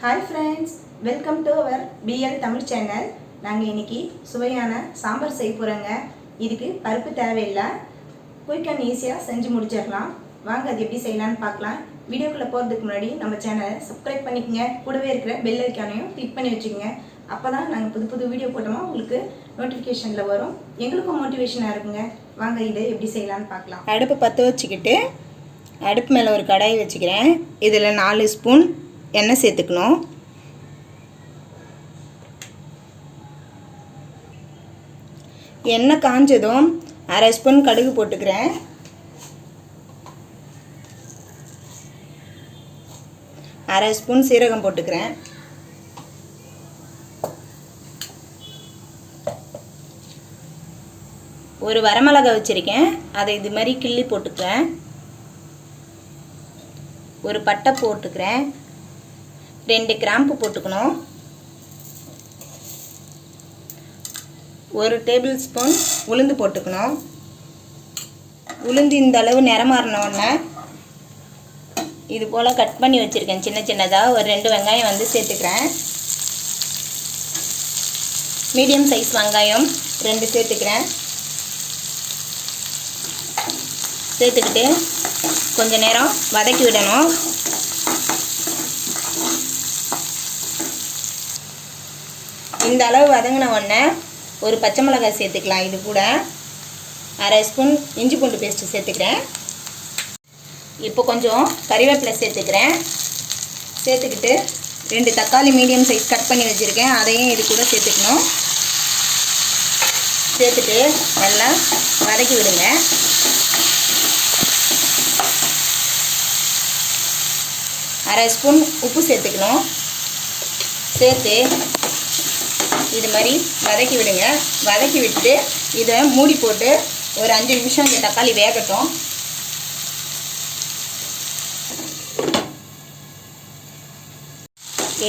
Hi friends, welcome to our PL Tamil channel. நாங்கள் இன்றைக்கி சுவையான சாம்பார் செய்ய போகிறோங்க. இதுக்கு பருப்பு தேவையில்லை, குயிக் அண்ட் ஈஸியாக செஞ்சு முடிச்சிடலாம். வாங்க அது எப்படி செய்யலான்னு பார்க்கலாம். வீடியோக்குள்ளே போகிறதுக்கு முன்னாடி நம்ம சேனலை சப்ஸ்கிரைப் பண்ணிக்கோங்க. கூடவே இருக்கிற பெல் ஐக்கானையும் கிளிக் பண்ணி வச்சுக்கோங்க. அப்போ தான் நாங்கள் புது வீடியோ போட்டோமா உங்களுக்கு நோட்டிஃபிகேஷனில் வரும். எங்களுக்கும் மோட்டிவேஷனாக இருக்குங்க. வாங்க இதை எப்படி செய்யலான்னு பார்க்கலாம். அடுப்பு பற்ற வச்சுக்கிட்டு அடுப்பு மேலே ஒரு கடாய் வச்சுக்கிறேன். இதில் 4 ஸ்பூன் எண்ணெய் சேர்த்துக்கணும். எண்ணெய் காஞ்சதும் 1/2 ஸ்பூன் கடுகு போட்டுக்கிறேன். 1/2 ஸ்பூன் சீரகம் போட்டுக்கிறேன். ஒரு வரமிளகாய் வச்சுருக்கேன், அதை இது மாதிரி கிள்ளி போட்டுக்கிறேன். ஒரு பட்டை போட்டுக்கிறேன். 2 கிராம்பு போட்டுக்கணும். 1 டேபிள் ஸ்பூன் உளுந்து போட்டுக்கணும். உளுந்து இந்த அளவு நிறமாறினோடனே இது போல் கட் பண்ணி வச்சுருக்கேன் சின்னதாக ஒரு 2 வெங்காயம் வந்து சேர்த்துக்கிறேன். மீடியம் சைஸ் வெங்காயம் 2 சேர்த்துக்கிறேன். சேர்த்துக்கிட்டு கொஞ்சம் நேரம் வதக்கி விடணும். இந்த அளவு வதங்கின உடனே ஒரு பச்சை மிளகாய் சேர்த்துக்கலாம். இது கூட 1/2 ஸ்பூன் இஞ்சி பூண்டு பேஸ்ட்டு சேர்த்துக்கிறேன். இப்போ கொஞ்சம் கறிவேப்பிலை சேர்த்துக்கிறேன். சேர்த்துக்கிட்டு 2 தக்காளி மீடியம் சைஸ் கட் பண்ணி வச்சுருக்கேன், அதையும் இது கூட சேர்த்துக்கணும். சேர்த்துட்டு நல்லா வதக்கி விடுங்க. அரை ஸ்பூன் உப்பு சேர்த்துக்கணும். சேர்த்து இது மாதிரி வதக்கி விடுங்க. வதக்கி விட்டு இதை மூடி போட்டு ஒரு 5 நிமிஷம் இந்த தக்காளி வேகட்டும்.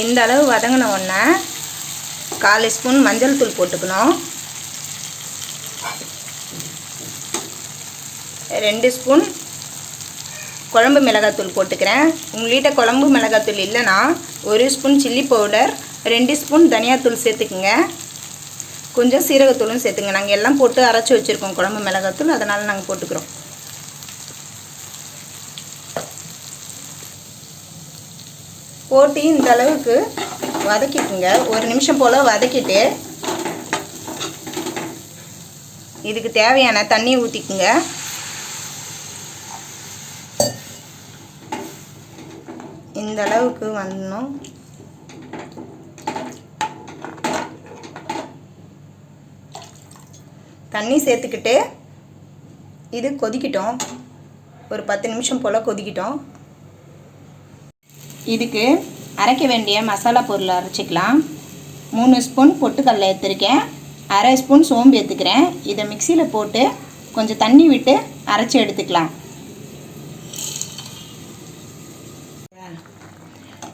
இந்த அளவு வதங்கின உடனே 1/4 ஸ்பூன் மஞ்சள் தூள் போட்டுக்கணும். 2 ஸ்பூன் குழம்பு மிளகாத்தூள் போட்டுக்கிறேன். உங்கள்கிட்ட குழம்பு மிளகாத்தூள் இல்லைன்னா 1 ஸ்பூன் சில்லி பவுடர், 2 ஸ்பூன் தனியாத்தூள் சேர்த்துக்குங்க. கொஞ்சம் சீரகத்தூளும் சேர்த்துங்க. நாங்கள் எல்லாம் போட்டு அரைச்சி வச்சுருக்கோம் குழம்பு மிளகாத்தூள், அதனால் நாங்கள் போட்டுக்கிறோம். போட்டு இந்த அளவுக்கு வதக்கிக்குங்க. 1 நிமிஷம் போல் வதக்கிட்டு இதுக்கு தேவையான தண்ணி ஊற்றிக்குங்க. இந்த அளவுக்கு வரணும். தண்ணி சேர்த்துக்கிட்டு இது கொதிக்கிட்டோம். ஒரு 10 நிமிஷம் போல் கொதிக்கிட்டோம். இதுக்கு அரைக்க வேண்டிய மசாலா பொருளை அரைச்சிக்கலாம். 3 ஸ்பூன் பொட்டுக்கடலை எடுத்துருக்கேன். 1/2 ஸ்பூன் சோம்பு எடுத்துக்கிறேன். இதை மிக்சியில் போட்டு கொஞ்சம் தண்ணி விட்டு அரைச்சி எடுத்துக்கலாம்.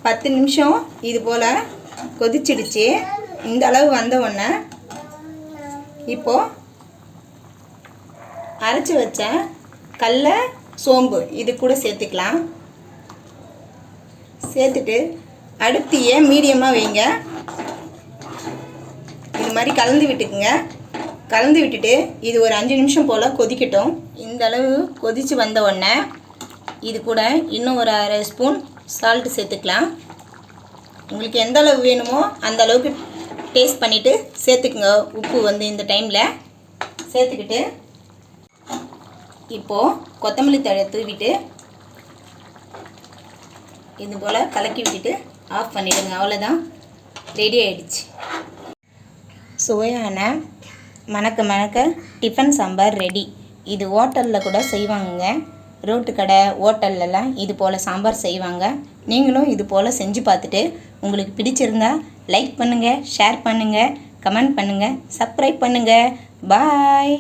10 நிமிஷம் இது போல் கொதிச்சிடுச்சு. இந்த அளவு வந்த உடனே இப்போது அரைச்சி வச்ச கடலை சோம்பு இது கூட சேர்த்துக்கலாம். சேர்த்துட்டு அடுப்பியை மீடியமாக வைங்க. இது மாதிரி கலந்து விட்டுக்குங்க. கலந்து விட்டுட்டு இது ஒரு 5 நிமிஷம் போல் கொதிக்கட்டும். இந்த அளவு கொதித்து வந்த உடனே இது கூட இன்னும் ஒரு 1/2 ஸ்பூன் சால்ட்டு சேர்த்துக்கலாம். உங்களுக்கு எந்த அளவு வேணுமோ அந்த அளவுக்கு டேஸ்ட் பண்ணிவிட்டு சேர்த்துக்குங்க. உப்பு வந்து இந்த டைமில் சேர்த்துக்கிட்டு இப்போது கொத்தமல்லி தழை தூவிட்டு இது போல் கலக்கி விட்டுட்டு ஆஃப் பண்ணிவிடுங்க. அவ்வளோதான், ரெடி ஆகிடுச்சு. சுவையான மணக்க டிஃபன் சாம்பார் ரெடி. இது ஹோட்டலில் கூட செய்வாங்க. ரோட்டு கடை ஹோட்டல்லலாம் இது போல் சாம்பார் செய்வாங்க. நீங்களும் இது போல் செஞ்சு பார்த்துட்டு உங்களுக்கு பிடிச்சிருந்தா லைக் பண்ணுங்கள், ஷேர் பண்ணுங்கள், கமெண்ட் பண்ணுங்கள், சப்ஸ்கிரைப் பண்ணுங்கள். பாய்.